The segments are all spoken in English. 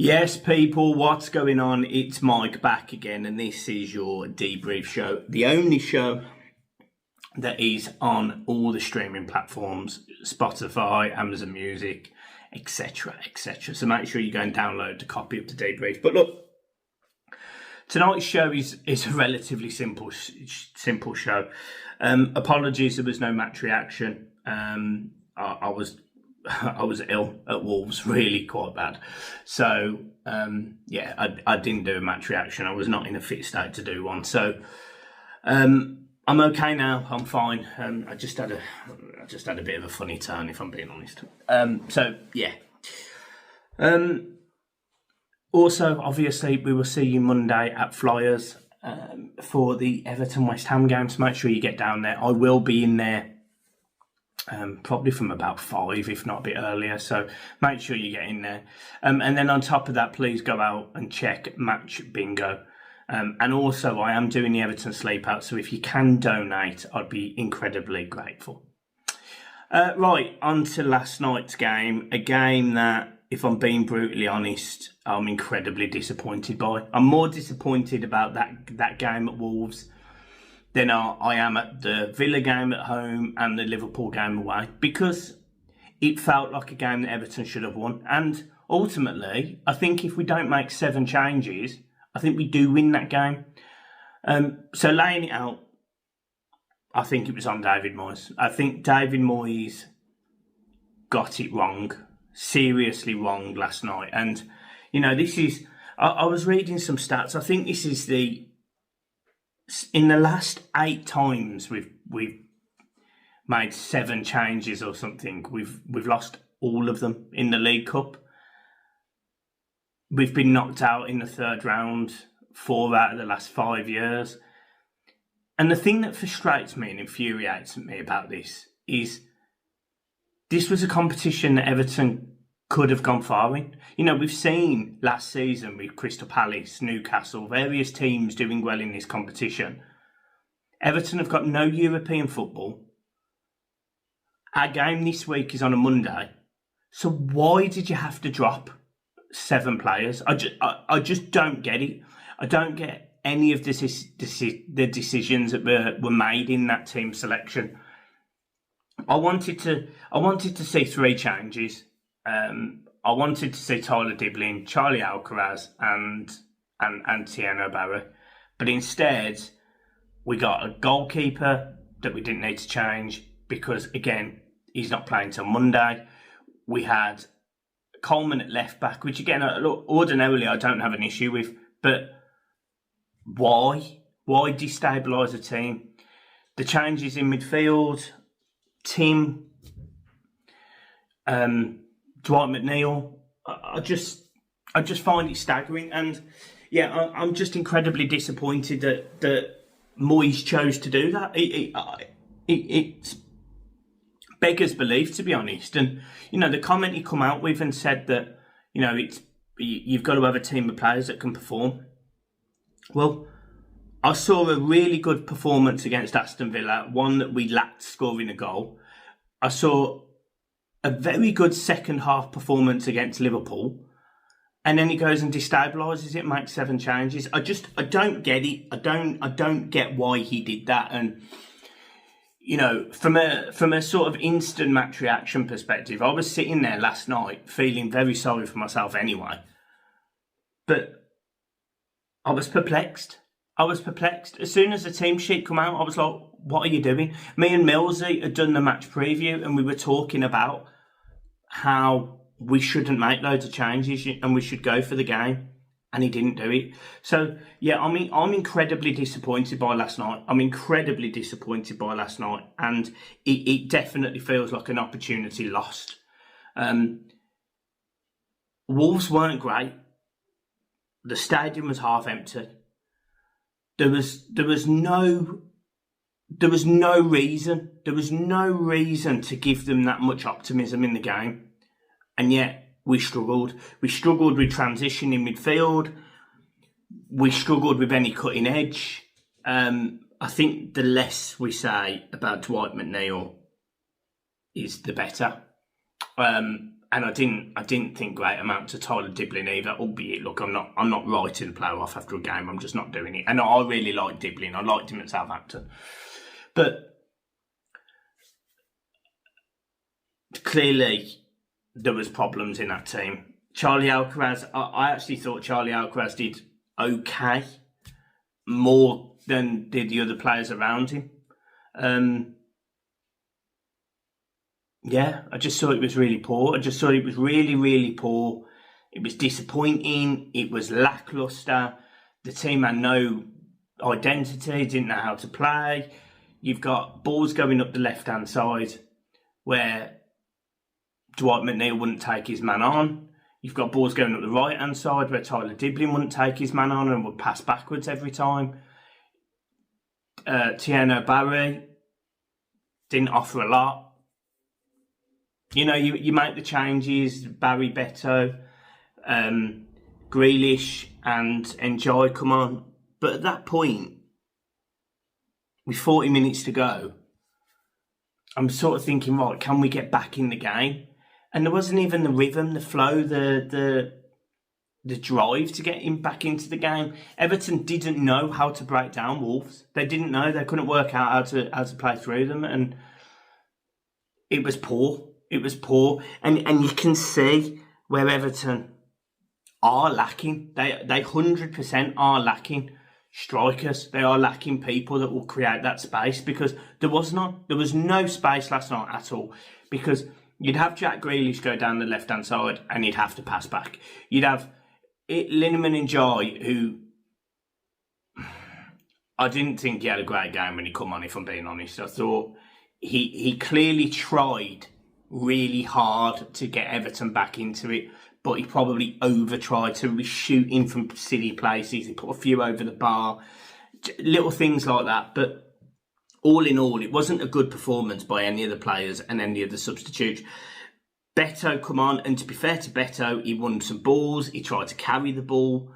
Yes, people, what's going on? It's Mike back again, and this is your Debrief show, the only show that is on all the streaming platforms, Spotify, Amazon Music, etc., etc. So make sure you go and download the copy of the Debrief. But look, tonight's show is a relatively simple show. Apologies, there was no match reaction. I was ill at Wolves, really quite bad. So, I didn't do a match reaction. I was not in a fit state to do one. So, I'm okay now. I'm fine. I just had a bit of a funny turn, if I'm being honest. Also, obviously, we will see you Monday at Flyers for the Everton West Ham game. So make sure you get down there. I will be in there. Probably from about 5, if not a bit earlier. So make sure you get in there. And then on top of that, please go out and check Match Bingo. And also, I am doing the Everton Sleep Out. So if you can donate, I'd be incredibly grateful. Right, on to last night's game. A game that, if I'm being brutally honest, I'm incredibly disappointed by. I'm more disappointed about that game at Wolves than I am at the Villa game at home and the Liverpool game away, because it felt like a game that Everton should have won. And ultimately, I think if we don't make 7 changes, I think we do win that game. So laying it out, I think it was on David Moyes. I think David Moyes got it wrong, seriously wrong last night. And, you know, this is, I was reading some stats. I think this is in the last 8 times we've made 7 changes or something, we've lost all of them in the League Cup. We've been knocked out in the 3rd round 4 out of the last 5 years. And the thing that frustrates me and infuriates me about this is this was a competition that Everton could have gone far in. You know, we've seen last season with Crystal Palace, Newcastle, various teams doing well in this competition. Everton have got no European football. Our game this week is on a Monday. So why did you have to drop 7 players? I just don't get it. I don't get any of the decisions that were made in that team selection. I wanted to see 3 changes. I wanted to see Tyler Diblin, Charlie Alcaraz and Tieno Barry. But instead, we got a goalkeeper that we didn't need to change because, again, he's not playing till Monday. We had Coleman at left back, which, again, ordinarily I don't have an issue with. But why? Why destabilise a team? The changes in midfield, Tim, Dwight McNeil, I just find it staggering. And yeah, I'm just incredibly disappointed that Moyes chose to do that. It beggars belief, to be honest. And, you know, the comment he come out with and said that, you know, you've got to have a team of players that can perform. Well, I saw a really good performance against Aston Villa, one that we lacked scoring a goal. I saw a very good second half performance against Liverpool, and then he goes and destabilises it, makes 7 changes. I don't get it. I don't get why he did that. And, you know, from a sort of instant match reaction perspective, I was sitting there last night feeling very sorry for myself anyway. But I was perplexed. As soon as the team sheet come out, I was like, what are you doing? Me and Millsy had done the match preview and we were talking about how we shouldn't make loads of changes and we should go for the game. And he didn't do it. So, yeah, I mean, I'm incredibly disappointed by last night. And it definitely feels like an opportunity lost. Wolves weren't great. The stadium was half empty. There was no reason to give them that much optimism in the game. And yet we struggled. We struggled with transition in midfield. We struggled with any cutting edge. I think the less we say about Dwight McNeil is the better. And I didn't think great amount to Tyler Diblin either. Albeit, look, I'm not writing a player off after a game. I'm just not doing it. And I really like Diblin. I liked him at Southampton, but clearly there was problems in that team. Charlie Alcaraz, I actually thought Charlie Alcaraz did okay, more than did the other players around him. Yeah, I just thought it was really poor. I just thought it was really, really poor. It was disappointing. It was lacklustre. The team had no identity, didn't know how to play. You've got balls going up the left-hand side where Dwight McNeil wouldn't take his man on. You've got balls going up the right-hand side where Tyler Diblin wouldn't take his man on and would pass backwards every time. Tiano Barry didn't offer a lot. You know, you make the changes, Barry, Beto, Grealish and Enjoy come on. But at that point, with 40 minutes to go, I'm sort of thinking, right, can we get back in the game? And there wasn't even the rhythm, the flow, the drive to get him back into the game. Everton didn't know how to break down Wolves. They didn't know. They couldn't work out how to play through them. And it was poor. It was poor. And you can see where Everton are lacking. They 100% are lacking strikers. They are lacking people that will create that space, because there was no space last night at all. Because you'd have Jack Grealish go down the left-hand side and he'd have to pass back. You'd have Lineman and Joy, who I didn't think he had a great game when he come on, if I'm being honest. I thought he clearly tried really hard to get Everton back into it, but he probably over-tried to be shooting from silly places. He put a few over the bar, little things like that. But all in all, it wasn't a good performance by any of the players and any of the substitutes. Beto come on, and to be fair to Beto, he won some balls. He tried to carry the ball,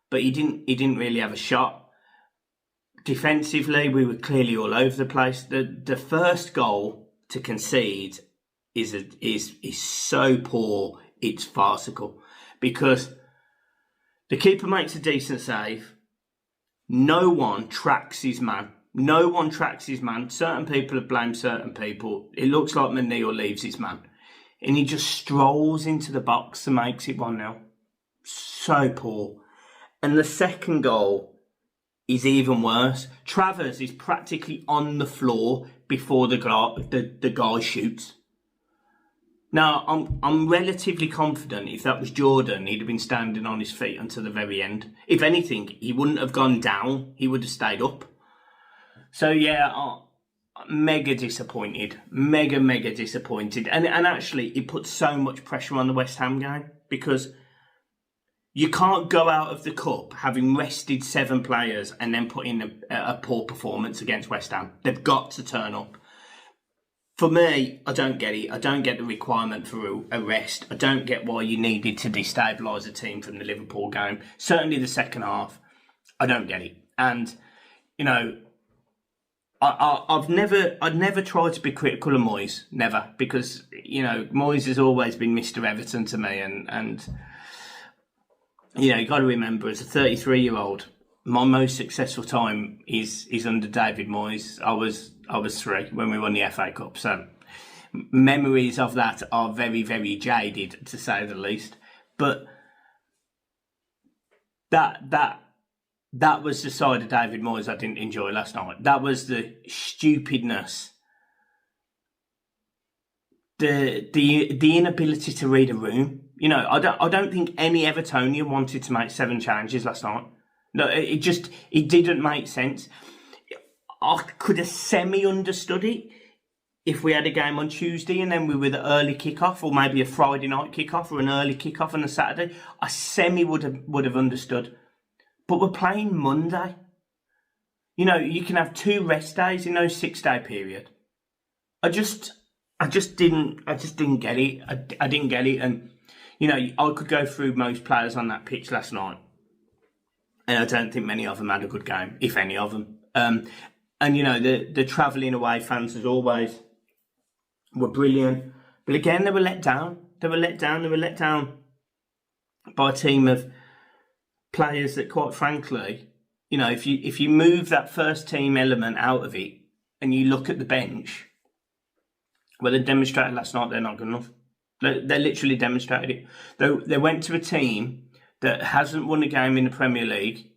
but he didn't really have a shot. Defensively, we were clearly all over the place. The first goal to concede is so poor, it's farcical, because the keeper makes a decent save. No one tracks his man. Certain people have blamed certain people. It looks like McNeil leaves his man, and he just strolls into the box and makes it 1-0. So poor. And the second goal is even worse. Travers is practically on the floor before the guy shoots. Now, I'm relatively confident if that was Jordan, he'd have been standing on his feet until the very end. If anything, he wouldn't have gone down. He would have stayed up. So, yeah, mega disappointed. Mega disappointed. And actually, it put so much pressure on the West Ham game, because you can't go out of the cup having rested 7 players and then put in a poor performance against West Ham. They've got to turn up. For me, I don't get it. I don't get the requirement for a rest. I don't get why you needed to destabilise a team from the Liverpool game. Certainly the second half, I don't get it. And, you know, I'd never tried to be critical of Moyes, never, because, you know, Moyes has always been Mr. Everton to me, and you know, you got to remember, as a 33-year-old, my most successful time is under David Moyes. I was 3 when we won the FA Cup, so memories of that are very, very jaded, to say the least. But that was the side of David Moyes I didn't enjoy last night. That was the stupidness, the inability to read a room. You know, I don't think any Evertonian wanted to make 7 changes last night. No, it didn't make sense. I could have semi-understood it if we had a game on Tuesday and then we were the early kick-off, or maybe a Friday night kick-off or an early kick-off on a Saturday. I would have understood. But we're playing Monday. You know, you can have 2 rest days in those 6-day period. I just didn't get it. I didn't get it. And, you know, I could go through most players on that pitch last night, and I don't think many of them had a good game, if any of them. And, you know, the travelling away fans, as always, were brilliant. But again, they were let down. They were let down. They were let down by a team of players that, quite frankly, you know, if you move that first team element out of it and you look at the bench, well, they demonstrated last night they're not good enough. They literally demonstrated it. They went to a team that hasn't won a game in the Premier League,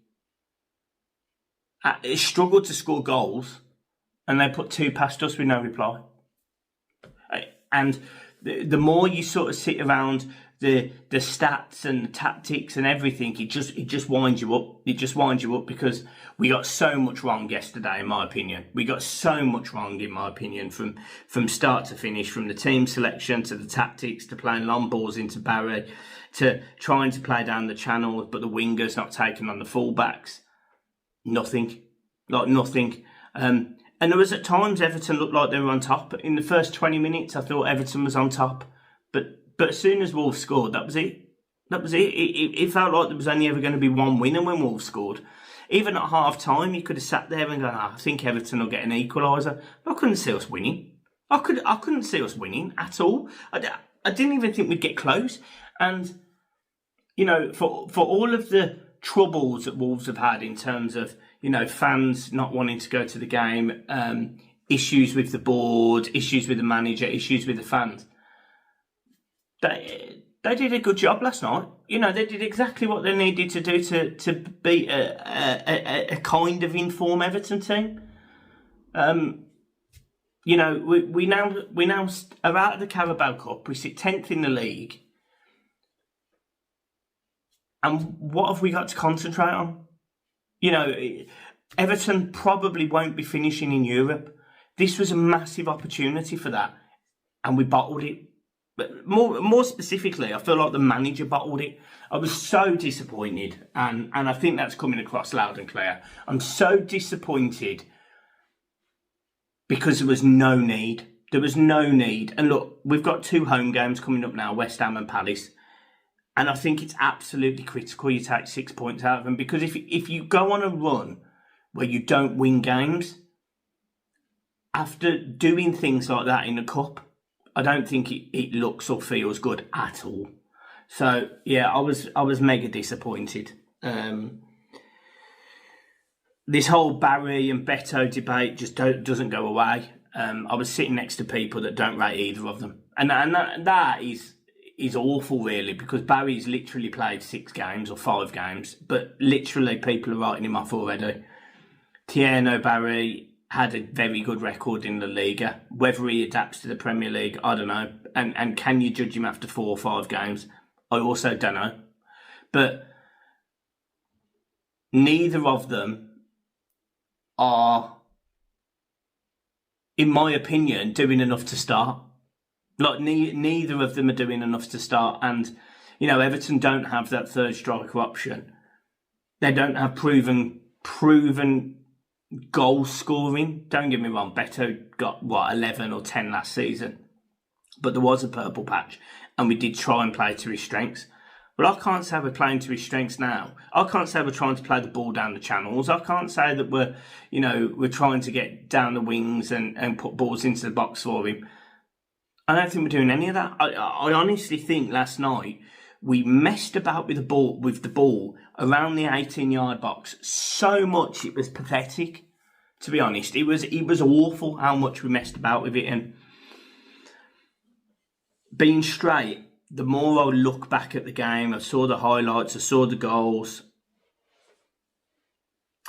it struggled to score goals, and they put 2 past us with no reply. And the more you sort of sit around the stats and the tactics and everything, it just winds you up. It just winds you up because we got so much wrong yesterday, in my opinion. We got so much wrong, in my opinion, from start to finish, from the team selection to the tactics to playing long balls into Barry to trying to play down the channels, but the wingers not taking on the fullbacks. Nothing. And there was at times Everton looked like they were on top. In the first 20 minutes, I thought Everton was on top. But as soon as Wolves scored, that was it. It felt like there was only ever going to be one winner when Wolves scored. Even at half time, you could have sat there and gone, I think Everton will get an equaliser. But I couldn't see us winning. I couldn't see us winning at all. I didn't even think we'd get close. And, you know, for all of the troubles that Wolves have had in terms of, you know, fans not wanting to go to the game, issues with the board, issues with the manager, issues with the fans, They did a good job last night. You know, they did exactly what they needed to do to beat a kind of informed Everton team. You know, we now are out of the Carabao Cup. We sit 10th in the league. And what have we got to concentrate on? You know, Everton probably won't be finishing in Europe. This was a massive opportunity for that, and we bottled it. But more specifically, I feel like the manager bottled it. I was so disappointed, and I think that's coming across loud and clear. I'm so disappointed because there was no need. There was no need. And look, we've got 2 home games coming up now, West Ham and Palace. And I think it's absolutely critical you take 6 points out of them, because if you go on a run where you don't win games, after doing things like that in the cup, I don't think it looks or feels good at all. So yeah, I was mega disappointed. This whole Barry and Beto debate just doesn't go away. I was sitting next to people that don't rate either of them, and that is awful, really, because Barry's literally played 6 games or 5 games, but literally people are writing him off already. Tierno Barry had a very good record in La Liga. Whether he adapts to the Premier League, I don't know. And can you judge him after 4 or 5 games? I also don't know. But neither of them are, in my opinion, doing enough to start. Like, neither of them are doing enough to start. And, you know, Everton don't have that third striker option. They don't have proven goal scoring. Don't get me wrong, Beto got 11 or 10 last season, but there was a purple patch, and we did try and play to his strengths. But I can't say we're playing to his strengths now. I can't say we're trying to play the ball down the channels. I can't say that we're trying to get down the wings and put balls into the box for him. I don't think we're doing any of that. I honestly think last night we messed about with the ball around the 18-yard box so much it was pathetic. To be honest, it was awful how much we messed about with it. And being straight, the more I look back at the game, I saw the highlights, I saw the goals,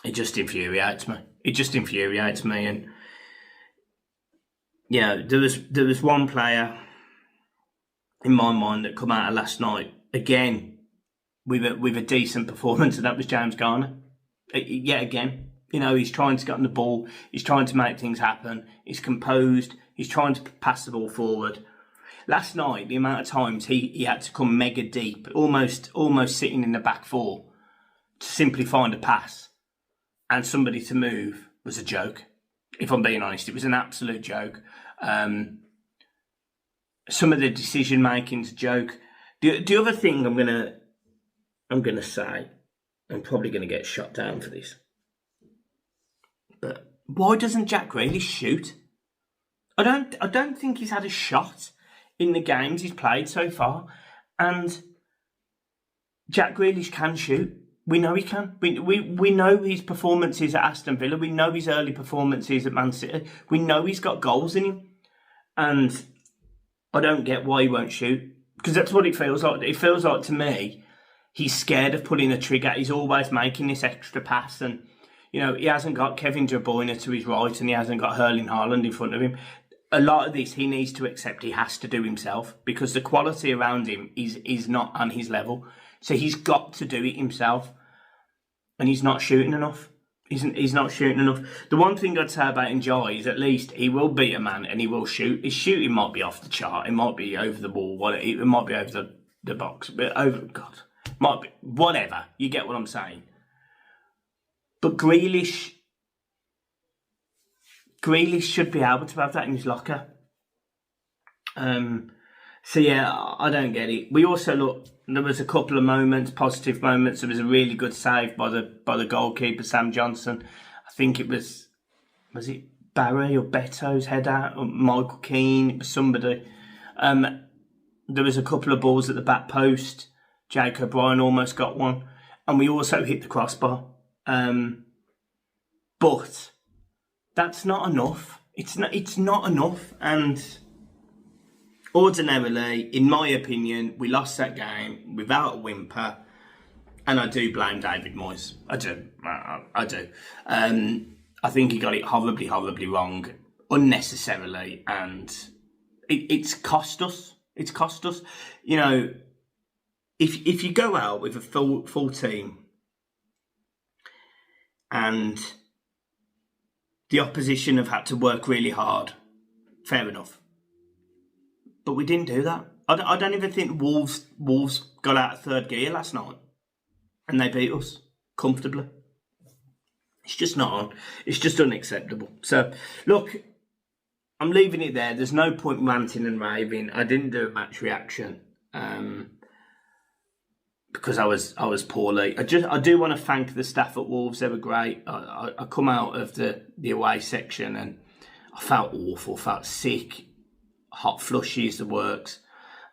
it just infuriates me. And yeah, there was one player in my mind that come out of last night again with a decent performance, and that was James Garner. Yet again, you know, he's trying to get on the ball, he's trying to make things happen, he's composed, he's trying to pass the ball forward. Last night, the amount of times he had to come mega deep, almost sitting in the back 4 to simply find a pass and somebody to move was a joke. If I'm being honest, it was an absolute joke. Some of the decision making's a joke. The other thing I'm gonna say, I'm probably gonna get shot down for this, but why doesn't Jack Grealish shoot? I don't think he's had a shot in the games he's played so far. And Jack Grealish can shoot. We know he can. We know his performances at Aston Villa. We know his early performances at Man City. We know he's got goals in him. And I don't get why he won't shoot. Because that's what it feels like. It feels like, to me, he's scared of pulling a trigger. He's always making this extra pass. And, you know, he hasn't got Kevin De Bruyne to his right and he hasn't got Erling Haaland in front of him. A lot of this he needs to accept he has to do himself, because the quality around him is not on his level. So he's got to do it himself. And he's not shooting enough. He's not shooting enough. The one thing I'd say about Njai is at least he will beat a man and he will shoot. His shooting might be off the chart. It might be over the wall. It might be over the box. But might be whatever. You get what I'm saying. But Grealish should be able to have that in his locker. So yeah, I don't get it. We also there was a couple of moments, positive moments. There was a really good save by the goalkeeper, Sam Johnson. I think it was it Barry or Beto's header, or Michael Keane, it was somebody. There was a couple of balls at the back post. Jake O'Brien almost got one. And we also hit the crossbar. But that's not enough. It's not enough. And ordinarily, in my opinion, we lost that game without a whimper, and I do blame David Moyes. I do. I do. I think he got it horribly, horribly wrong, unnecessarily, and it's cost us. It's cost us. You know, if you go out with a full team and the opposition have had to work really hard, fair enough. But we didn't do that. I don't even think Wolves got out of third gear last night. And they beat us comfortably. It's just not on. It's just unacceptable. So, look, I'm leaving it there. There's no point ranting and raving. I didn't do a match reaction because I was poorly. I do want to thank the staff at Wolves. They were great. I come out of the away section and I felt awful, felt sick. Hot flushes, the works,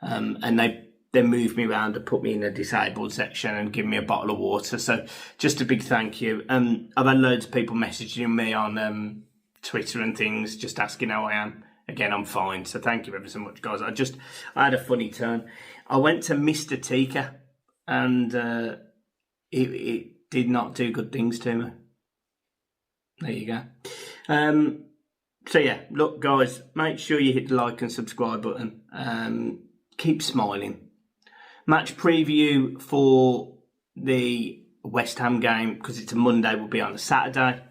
and they moved me around and put me in a disabled section and give me a bottle of water. So just a big thank you. I've had loads of people messaging me on Twitter and things, just asking how I am. Again, I'm fine. So thank you ever so much, guys. I had a funny turn. I went to Mr. Tika, and it did not do good things to me. There you go. So yeah, look guys, make sure you hit the like and subscribe button. Keep smiling. Match preview for the West Ham game, because it's a Monday, will be on a Saturday.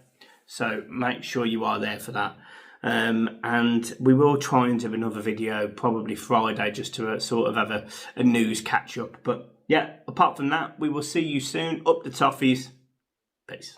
So make sure you are there for that. And we will try and do another video, probably Friday, just to sort of have a news catch up. But yeah, apart from that, we will see you soon. Up the toffees. Peace.